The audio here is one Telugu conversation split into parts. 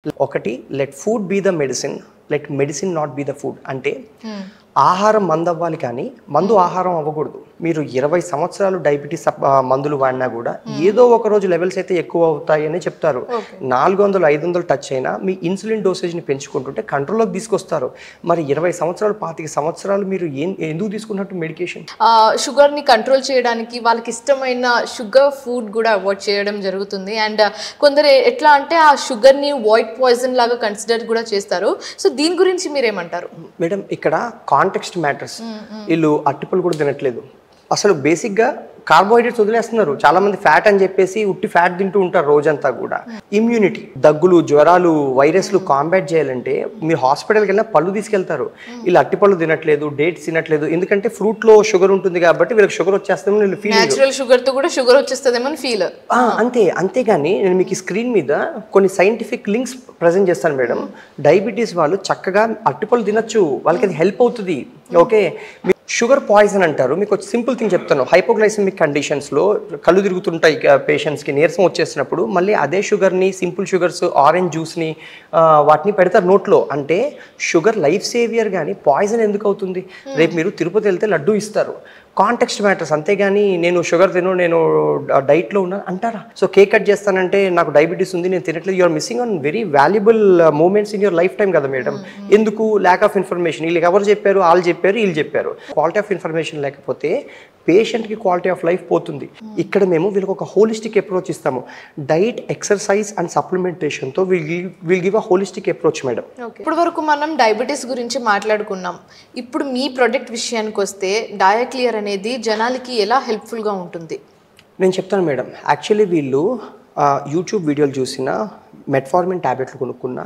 ఒకటి let food be the medicine, let medicine not be the food. అంటే ఆహారం మందు అవ్వాలి కానీ మందు ఆహారం అవ్వకూడదు. మీరు 20 సంవత్సరాలు డయాబెటీస్ మందులు వాడినా కూడా ఏదో ఒక రోజు లెవెల్స్ అయితే ఎక్కువ అవుతాయని చెప్తారు. 400 500 టచ్ అయినా మీ ఇన్సులిన్ డోసేజ్ని పెంచుకుంటుంటే కంట్రోల్లోకి తీసుకొస్తారు. మరి 20 సంవత్సరాలు 25 సంవత్సరాలు మీరు ఎందుకు తీసుకున్నట్టు మెడికేషన్? షుగర్ని కంట్రోల్ చేయడానికి వాళ్ళకి ఇష్టమైన షుగర్ ఫుడ్ కూడా అవాయిడ్ చేయడం జరుగుతుంది. అండ్ కొందరు ఎట్లా అంటే ఆ షుగర్ని వైట్ పాయిజన్ లాగా కన్సిడర్ కూడా చేస్తారు. సో దీని గురించి మీరేమంటారు? మేడం, ఇక్కడ కాంటెక్స్ట్ మ్యాటర్స్. వీళ్ళు అట్టిపళ్ళు కూడా తినట్లేదు, అసలు బేసిక్గా కార్బోహైడ్రేట్స్ వదిలేస్తున్నారు. చాలా మంది ఫ్యాట్ అని చెప్పేసి ఉట్టి ఫ్యాట్ తింటూ ఉంటారు రోజంతా కూడా. ఇమ్యూనిటీ, దగ్గులు, జ్వరాలు, వైరస్లు కాంబాట్ చేయాలంటే మీరు హాస్పిటల్కి వెళ్ళినా పళ్ళు తీసుకెళ్తారు. వీళ్ళు అట్టిపళ్ళు తినట్లేదు, డేట్స్ తినట్లేదు, ఎందుకంటే ఫ్రూట్లో షుగర్ ఉంటుంది కాబట్టి వీళ్ళకి షుగర్ వచ్చేస్తుందని వీళ్ళు ఫీల్. నేచురల్ షుగర్తో కూడా షుగర్ వచ్చేస్తుందేమో ఫీల్. అంతేగాని నేను మీకు ఈ స్క్రీన్ మీద కొన్ని సైంటిఫిక్ లింక్స్ ప్రజెంట్ చేస్తాను మేడం. డయాబెటీస్ వాళ్ళు చక్కగా అట్టిపళ్ళు తినచ్చు, వాళ్ళకి అది హెల్ప్ అవుతుంది. ఓకే, షుగర్ పాయిజన్ అంటారు. మీకు ఒక సింపుల్ థింగ్ చెప్తాను. హైపోగ్లైసెమిక్ కండిషన్స్లో కళ్ళు తిరుగుతుంటాయి పేషెంట్స్కి, నీరసం వచ్చేసినప్పుడు మళ్ళీ అదే షుగర్ని, సింపుల్ షుగర్స్, ఆరెంజ్ జ్యూస్ని వాటిని పెడతారు నోట్లో. అంటే షుగర్ లైఫ్ సేవియర్ కానీ పాయిజన్ ఎందుకు అవుతుంది? రేపు మీరు తిరుపతి వెళ్తే లడ్డు ఇస్తారు. Context matters. అంతేగాని నేను షుగర్ తిను, నేను డైట్లో ఉన్నాను అంటారా? సో కేక్ కట్ చేస్తానంటే నాకు డయాబెటీస్ ఉంది, నేను తినట్లేదు. You're missing on very valuable moments in your life time కదా మేడం. ఎందుకు? Lack of information. వీళ్ళు ఎవరు చెప్పారు? వాళ్ళు చెప్పారు, వీళ్ళు చెప్పారు. క్వాలిటీ ఆఫ్ ఇన్ఫర్మేషన్ లేకపోతే పేషెంట్కి క్వాలిటీ ఆఫ్ లైఫ్ పోతుంది. ఇక్కడ మేము వీళ్ళకి ఒక హోలిస్టిక్ అప్రోచ్ ఇస్తాము. డైట్, ఎక్సర్సైజ్ అండ్ సప్లిమెంటేషన్తో will give a holistic approach madam. ఇప్పుడు వరకు మనం డయాబెటీస్ గురించి మాట్లాడుకున్నాం. ఇప్పుడు మీ ప్రొడక్ట్ విషయానికి వస్తే డయాక్లియర్ అనేది జనాలకి ఎలా హెల్ప్ఫుల్గా ఉంటుంది? నేను చెప్తాను మేడం. యాక్చువల్లీ వీళ్ళు యూట్యూబ్ వీడియోలు చూసిన, మెట్ఫార్మిన్ ట్యాబ్లెట్లు కొనుక్కున్నా,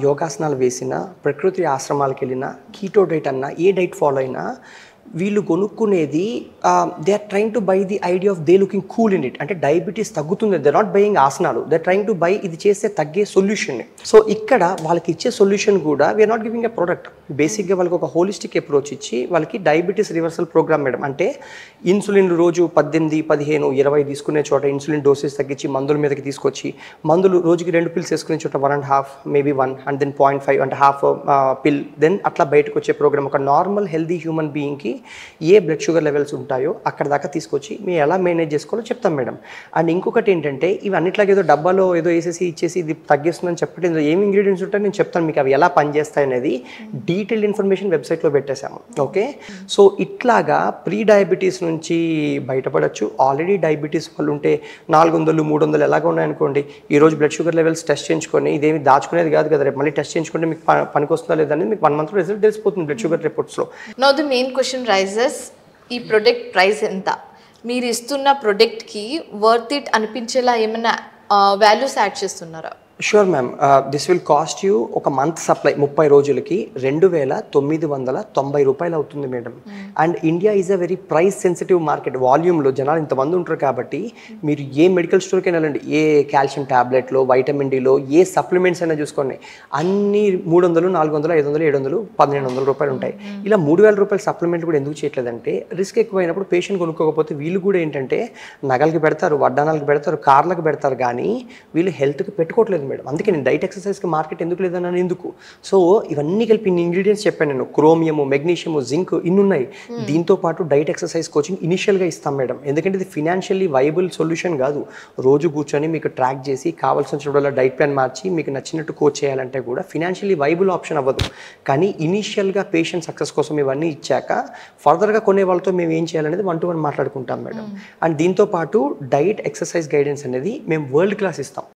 యోగాసనాలు వేసిన, ప్రకృతి ఆశ్రమాలకు వెళ్ళినా, కీటో డైట్ అన్నా, ఏ డైట్ ఫాలో అయినా వీళ్ళు కొనుక్కునేది they are trying to buy the idea of they looking cool in it. అంటే డయాబెటీస్ తగ్గుతుంది, దే నాట్ బయింగ్ ఆసనాలు, దే ట్రైంగ్ టు బై ఇది చేస్తే తగ్గే సొల్యూషన్. సో ఇక్కడ వాళ్ళకి ఇచ్చే సొల్యూషన్ కూడా we're not giving a product. బేసిక్గా వాళ్ళకి ఒక హోలిస్టిక్ అప్రోచ్ ఇచ్చి వాళ్ళకి డయాబెటీస్ రివర్సల్ ప్రోగ్రామ్ మేడం. అంటే ఇన్సులిన్ రోజు 18, 15, 20 తీసుకునే చోట ఇన్సులిన్ డోసెస్ తగ్గించి మందుల మీదకి తీసుకొచ్చి, మందులు రోజుకి 2 పిల్స్ వేసుకునే చోట 1.5, మేబీ 1 అండ్ దెన్ 0.5 అంటే హాఫ్ పిల్, దెన్ అట్లా బయటకు వచ్చే ప్రోగ్రామ్. ఒక నార్మల్ హెల్దీ హ్యూమన్ బీయింగ్కి ఏ బ్లడ్ షుగర్ లెవెల్స్ ఉంటాయో అక్కడ దాకా తీసుకొచ్చి మేము ఎలా మేనేజ్ చేసుకోవాలో చెప్తాం మేడం. అండ్ ఇంకొకటి ఏంటంటే ఇవి అన్నిట్లాగా ఏదో డబ్బాలో ఏదో వేసేసి ఇచ్చేసి ఇది తగ్గిస్తుందని చెప్పండి. ఇందులో ఏమి ఇంగ్రీడియంట్స్ ఉంటాయో నేను చెప్తాను మీకు, అవి ఎలా పనిచేస్తాయి అనేది డీటెయిల్డ్ ఇన్ఫర్మేషన్ వెబ్సైట్లో పెట్టేశాము. ఓకే, సో ఇట్లాగా ప్రీ డయాబెటీస్ నుంచి బయటపడచ్చు. ఆల్రెడీ డయాబెటీస్ వాళ్ళు ఉంటే 400, 300 ఎలాగ ఉన్నాయనుకోండి, ఈరోజు బ్లడ్ షుగర్ లెవెల్స్ టెస్ట్ చేయించుకొని, ఇదేమి దాచుకునేది కాదు కదా, రేపు మళ్ళీ టెస్ట్ చేయించుకుంటే మీకు పనికి వస్తుందా లేదని మీకు 1 month రిజల్ట్ తెలిసిపోతుంది బ్లడ్ షుగర్ రిపోర్ట్స్లో. Now the main question raises, ఈ ప్రొడక్ట్ ప్రైస్ ఎంత? మీరు ఇస్తున్న ప్రొడక్ట్కి వర్త్ ఇట్ అనిపించేలా ఏమైనా వాల్యూస్ యాడ్ చేస్తున్నారా? Sure ma'am, this will cost you ఒక మంత్ సప్లై 30 రోజులకి 2,990 రూపాయలు అవుతుంది madam. And India is a very price sensitive market. వాల్యూమ్లో జనాలు ఇంతమంది ఉంటారు కాబట్టి మీరు ఏ మెడికల్ స్టోర్కి వెళ్ళండి, ఏ కాల్షియం ట్యాబ్లెట్లో, వైటమిన్ డిలో, ఏ సప్లిమెంట్స్ అయినా చూసుకోండి, అన్ని 300, 400, 500, 700, 1,500 రూపాయలు ఉంటాయి. ఇలా 3,000 రూపాయల సప్లిమెంట్ కూడా ఎందుకు చేయట్లేదంటే రిస్క్ ఎక్కువైనప్పుడు పేషెంట్ కొనుక్కోకపోతే వీళ్ళు కూడా ఏంటంటే నగలకి పెడతారు, వడ్డానాలకు పెడతారు, కార్లకు పెడతారు, కానీ వీళ్ళు హెల్త్కి పెట్టుకోవట్లేదు మేడం. అందుకే నేను డైట్ ఎక్సర్సైజ్కి మార్కెట్ ఎందుకు లేదన్నాను. ఎందుకు? సో ఇవన్నీ కలిపి ఇన్ని ఇంగ్రీడియంట్స్ చెప్పాను నేను. క్రోమియము, మెగ్నీషియము, జింక్ ఇన్ని ఉన్నాయి. దీంతో పాటు డైట్ ఎక్సర్సైజ్ కోచింగ్ ఇనిషియల్గా ఇస్తాం మేడం. ఎందుకంటే ఇది ఫినాన్షియల్లీ వైబుల్ సొల్యూషన్ కాదు. రోజు కూర్చొని మీకు ట్రాక్ చేసి కావాల్సిన డైట్ ప్లాన్ మార్చి మీకు నచ్చినట్టు కోచ్ చేయాలంటే కూడా ఫినాన్షియల్లీ వైబుల్ ఆప్షన్ అవ్వదు. కానీ ఇనిషియల్గా పేషెంట్ సక్సెస్ కోసం ఇవన్నీ ఇచ్చాక ఫర్దర్గా కొనే వాళ్ళతో మేము ఏం చేయాలనేది 1-to-1 మాట్లాడుకుంటాం మేడం. అండ్ దీంతో పాటు డైట్ ఎక్సర్సైజ్ గైడెన్స్ అనేది మేము వరల్డ్ క్లాస్ ఇస్తాం.